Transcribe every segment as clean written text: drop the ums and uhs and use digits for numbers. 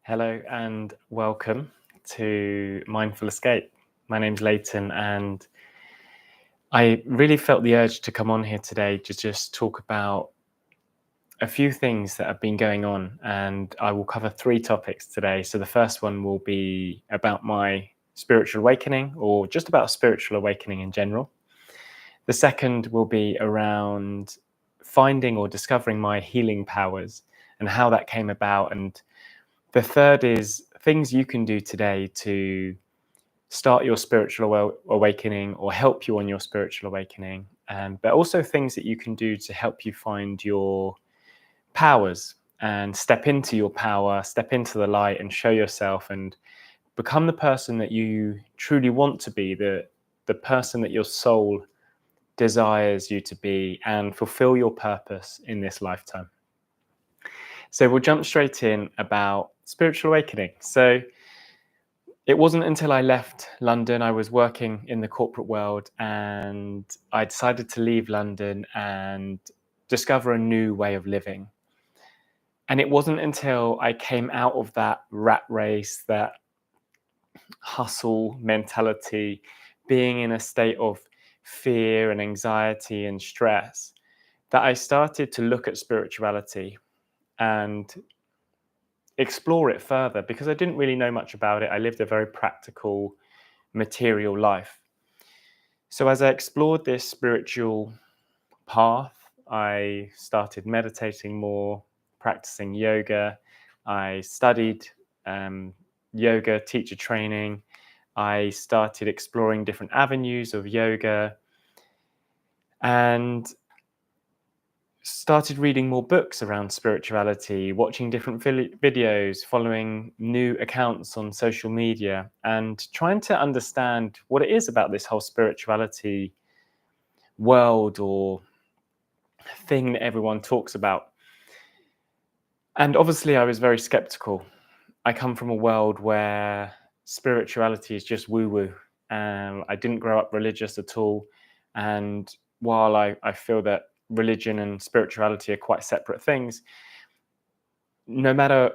Hello and welcome to Mindful Escape. My name's Leighton, and I really felt the urge to come on here today to just talk about a few things that have been going on, and I will cover three topics today. So the first one will be about my spiritual awakening, or just about spiritual awakening in general. The second will be around finding or discovering my healing powers and how that came about. And the third is things you can do today to start your spiritual awakening or help you on your spiritual awakening, but also things that you can do to help you find your powers and step into your power, step into the light and show yourself and become the person that you truly want to be, the person that your soul desires you to be, and fulfill your purpose in this lifetime. So we'll jump straight in about spiritual awakening. So it wasn't until I left London, I was working in the corporate world, and I decided to leave London and discover a new way of living. And it wasn't until I came out of that rat race, that hustle mentality, being in a state of fear and anxiety and stress, that I started to look at spirituality and explore it further, because I didn't really know much about it. I lived a very practical, material life. So as I explored this spiritual path, I started meditating more, practicing yoga. I studied yoga teacher training. I started exploring different avenues of yoga and started reading more books around spirituality, watching different videos, following new accounts on social media, and trying to understand what it is about this whole spirituality world or thing that everyone talks about. And obviously I was very skeptical. I come from a world where spirituality is just woo-woo. I didn't grow up religious at all. And while I feel that religion and spirituality are quite separate things, no matter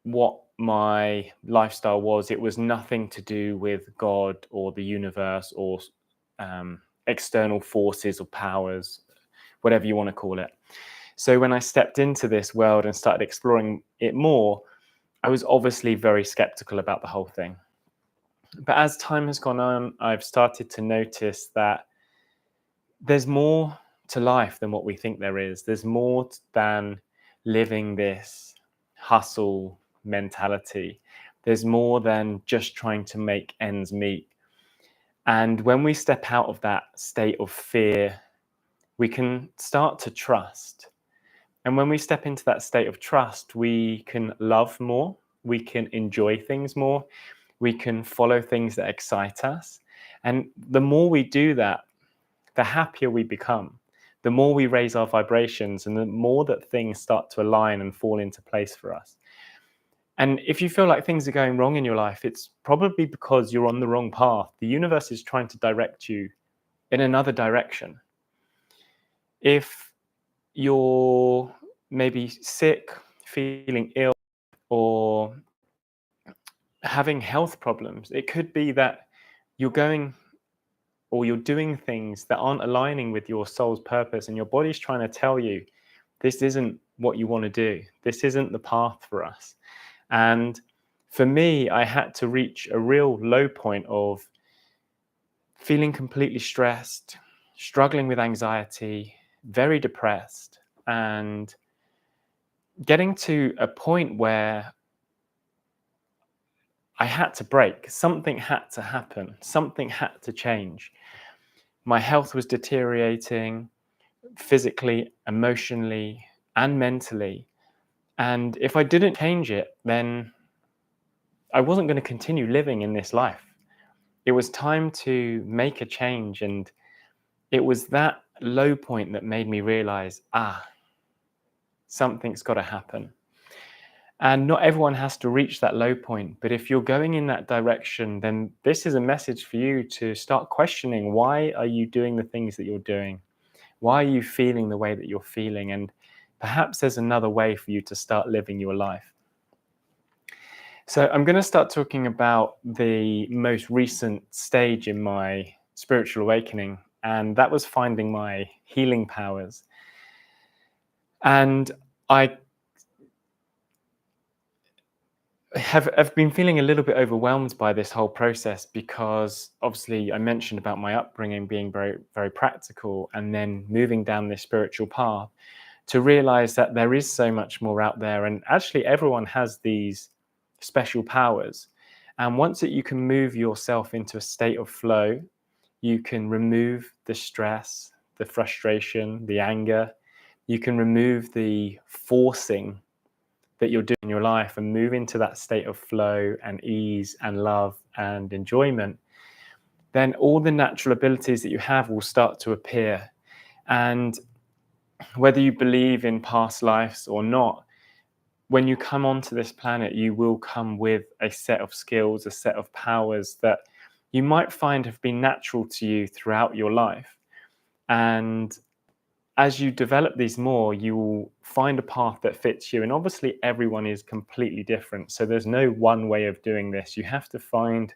what my lifestyle was, it was nothing to do with God or the universe or external forces or powers, whatever you want to call it. So when I stepped into this world and started exploring it more, I was obviously very skeptical about the whole thing. But as time has gone on, I've started to notice that there's more to life than what we think there is. There's more than living this hustle mentality. There's more than just trying to make ends meet. And when we step out of that state of fear, we can start to trust. And when we step into that state of trust, we can love more, we can enjoy things more, we can follow things that excite us. And the more we do that, the happier we become, the more we raise our vibrations, and the more that things start to align and fall into place for us. And if you feel like things are going wrong in your life, it's probably because you're on the wrong path. The universe is trying to direct you in another direction. If you're maybe sick, feeling ill, or having health problems, it could be that you're going or you're doing things that aren't aligning with your soul's purpose, and your body's trying to tell you this isn't what you want to do. This isn't the path for us. And for me, I had to reach a real low point of feeling completely stressed, struggling with anxiety, very depressed, and getting to a point where I had to break. Something had to happen. Something had to change. My health was deteriorating physically, emotionally, and mentally. And if I didn't change it, then I wasn't going to continue living in this life. It was time to make a change. And it was that low point that made me realize, something's got to happen. And not everyone has to reach that low point. But if you're going in that direction, then this is a message for you to start questioning, why are you doing the things that you're doing? Why are you feeling the way that you're feeling? And perhaps there's another way for you to start living your life. So I'm going to start talking about the most recent stage in my spiritual awakening, and that was finding my healing powers. And I have been feeling a little bit overwhelmed by this whole process because obviously I mentioned about my upbringing being very, very practical and then moving down this spiritual path to realize that there is so much more out there. And actually, everyone has these special powers. And once that you can move yourself into a state of flow, you can remove the stress, the frustration, the anger. You can remove the forcing that you're doing in your life and move into that state of flow and ease and love and enjoyment. Then all the natural abilities that you have will start to appear. And whether you believe in past lives or not, when you come onto this planet, you will come with a set of skills, a set of powers that you might find have been natural to you throughout your life. And as you develop these more, you will find a path that fits you. And obviously, everyone is completely different. So there's no one way of doing this. You have to find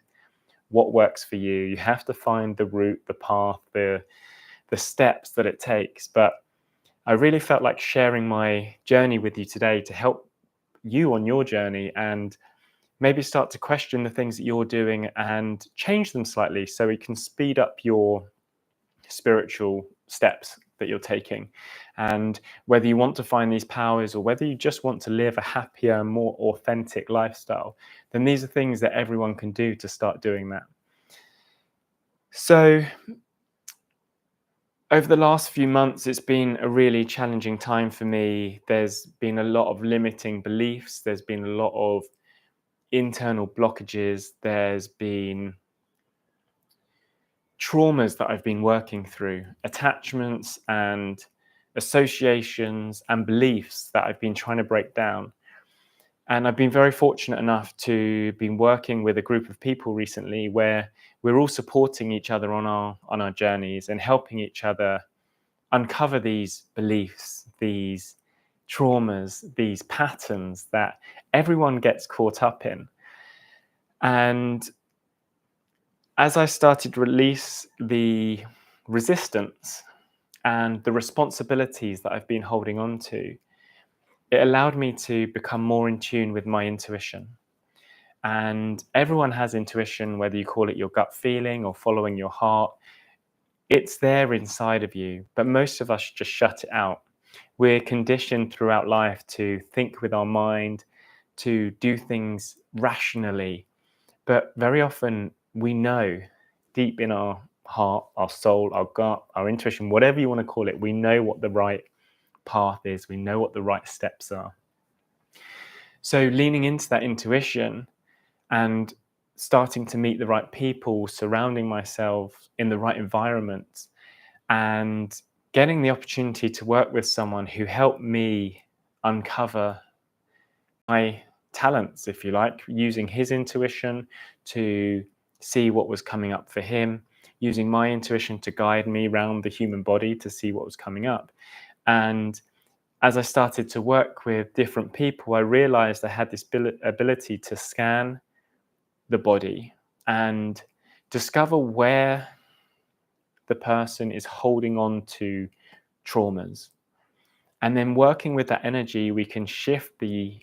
what works for you. You have to find the route, the path, the steps that it takes. But I really felt like sharing my journey with you today to help you on your journey and maybe start to question the things that you're doing and change them slightly so it can speed up your spiritual steps that you're taking. And whether you want to find these powers or whether you just want to live a happier, more authentic lifestyle, then these are things that everyone can do to start doing that. So over the last few months, it's been a really challenging time for me. There's been a lot of limiting beliefs. There's been a lot of internal blockages. There's been traumas that I've been working through, attachments and associations and beliefs that I've been trying to break down. And I've been very fortunate enough to be working with a group of people recently where we're all supporting each other on our journeys and helping each other uncover these beliefs, these traumas, these patterns that everyone gets caught up in. And as I started to release the resistance and the responsibilities that I've been holding on to, it allowed me to become more in tune with my intuition. And everyone has intuition, whether you call it your gut feeling or following your heart. It's there inside of you, but most of us just shut it out. We're conditioned throughout life to think with our mind, to do things rationally, but very often we know deep in our heart, our soul, our gut, our intuition, whatever you want to call it, we know what the right path is. We know what the right steps are. So leaning into that intuition and starting to meet the right people, surrounding myself in the right environment, and getting the opportunity to work with someone who helped me uncover my talents, if you like, using his intuition to see what was coming up for him, using my intuition to guide me around the human body to see what was coming up. And as I started to work with different people, I realized I had this ability to scan the body and discover where the person is holding on to traumas. And then working with that energy, we can shift the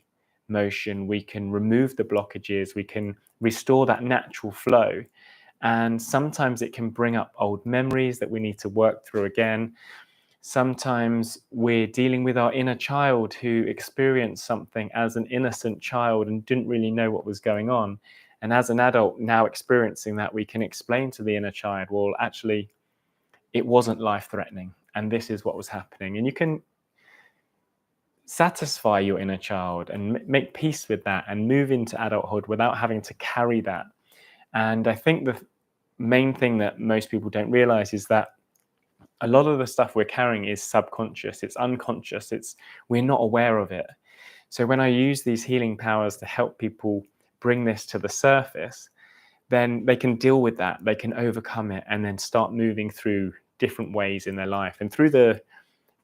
motion, we can remove the blockages, we can restore that natural flow. And sometimes it can bring up old memories that we need to work through again. Sometimes we're dealing with our inner child who experienced something as an innocent child and didn't really know what was going on. And as an adult now experiencing that, we can explain to the inner child, well, actually, it wasn't life-threatening, and this is what was happening. And you can satisfy your inner child and make peace with that and move into adulthood without having to carry that. And I think the main thing that most people don't realize is that a lot of the stuff we're carrying is subconscious, it's unconscious, we're not aware of it. So when I use these healing powers to help people bring this to the surface, then they can deal with that, they can overcome it, and then start moving through different ways in their life. And through the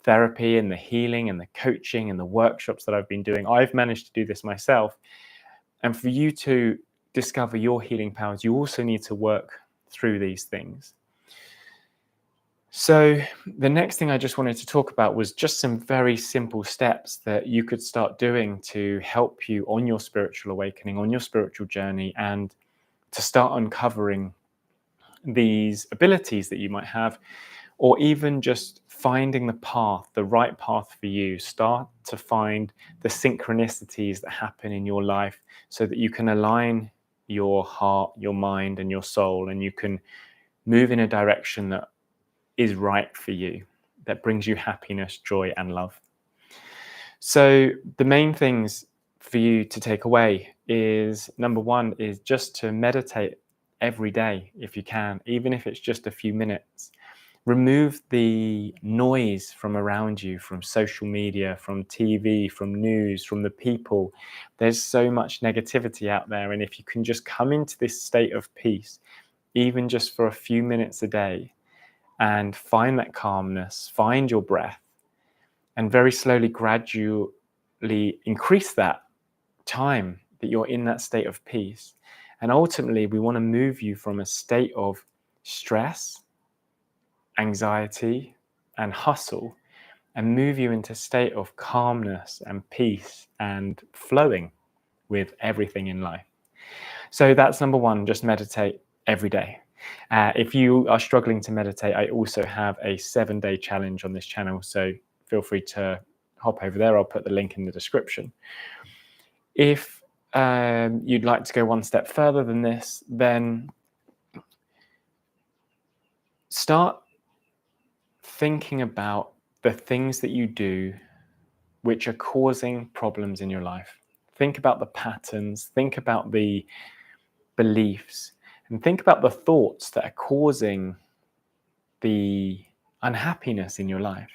therapy and the healing and the coaching and the workshops that I've been doing, I've managed to do this myself. And for you to discover your healing powers, you also need to work through these things. So the next thing I just wanted to talk about was just some very simple steps that you could start doing to help you on your spiritual awakening, on your spiritual journey, and to start uncovering these abilities that you might have, or even just finding the path, the right path for you. Start to find the synchronicities that happen in your life so that you can align your heart, your mind, and your soul, and you can move in a direction that is right for you, that brings you happiness, joy, and love. So the main things for you to take away is, number one, is just to meditate every day if you can, even if it's just a few minutes. Remove the noise from around you, from social media, from TV, from news, from the people. There's so much negativity out there, and if you can just come into this state of peace, even just for a few minutes a day, and find that calmness, find your breath, and very slowly, gradually increase that time that you're in that state of peace. And ultimately, we want to move you from a state of stress, anxiety, and hustle, and move you into a state of calmness and peace and flowing with everything in life. So that's number one, just meditate every day. If you are struggling to meditate, I also have a 7-day challenge on this channel, so feel free to hop over there. I'll put the link in the description. If you'd like to go one step further than this, then start thinking about the things that you do which are causing problems in your life. Think about the patterns, think about the beliefs, and think about the thoughts that are causing the unhappiness in your life.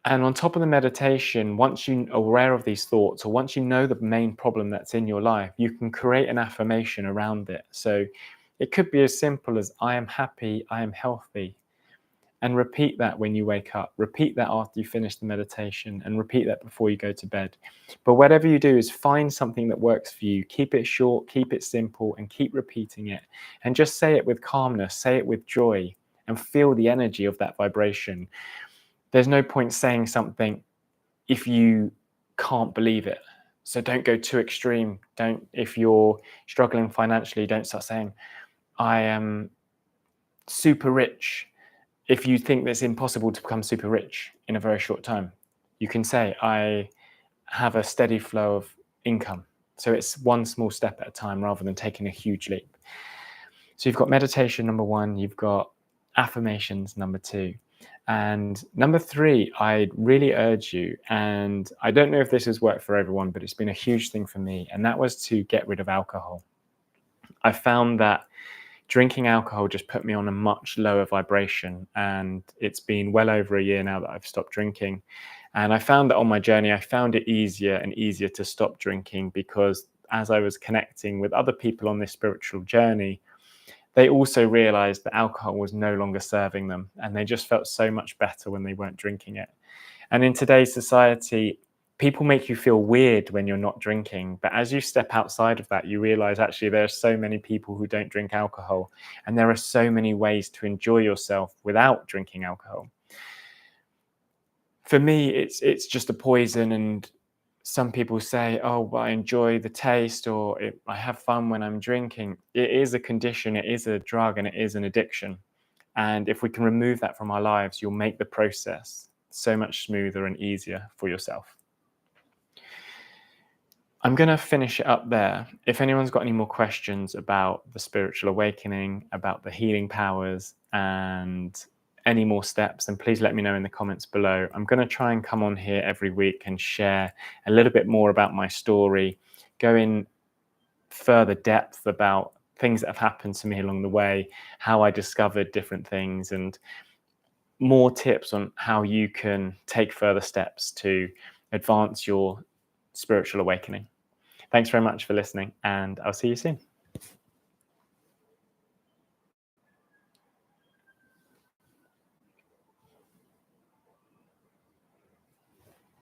And on top of the meditation, once you're aware of these thoughts, or once you know the main problem that's in your life, you can create an affirmation around it. So it could be as simple as, I am happy, I am healthy. And repeat that when you wake up. Repeat that after you finish the meditation, and repeat that before you go to bed. But whatever you do, is find something that works for you. Keep it short, keep it simple, and keep repeating it. And just say it with calmness, say it with joy, and feel the energy of that vibration. There's no point saying something if you can't believe it. So don't go too extreme. If you're struggling financially, don't start saying, I am super rich. If you think that it's impossible to become super rich in a very short time, you can say, I have a steady flow of income. So it's one small step at a time rather than taking a huge leap. So you've got meditation, number one, you've got affirmations, number two. And number three, I really urge you, and I don't know if this has worked for everyone, but it's been a huge thing for me, and that was to get rid of alcohol. I found that drinking alcohol just put me on a much lower vibration, and it's been well over a year now that I've stopped drinking. And I found that on my journey, I found it easier and easier to stop drinking, because as I was connecting with other people on this spiritual journey, they also realized that alcohol was no longer serving them, and they just felt so much better when they weren't drinking it. And in today's society, people make you feel weird when you're not drinking, but as you step outside of that, you realize actually there are so many people who don't drink alcohol, and there are so many ways to enjoy yourself without drinking alcohol. For me, it's just a poison, and some people say, oh, well, I enjoy the taste, or I have fun when I'm drinking. It is a condition, it is a drug, and it is an addiction. And if we can remove that from our lives, you'll make the process so much smoother and easier for yourself. I'm going to finish it up there. If anyone's got any more questions about the spiritual awakening, about the healing powers, and any more steps, then please let me know in the comments below. I'm going to try and come on here every week and share a little bit more about my story, go in further depth about things that have happened to me along the way, how I discovered different things, and more tips on how you can take further steps to advance your spiritual awakening. Thanks very much for listening, and I'll see you soon.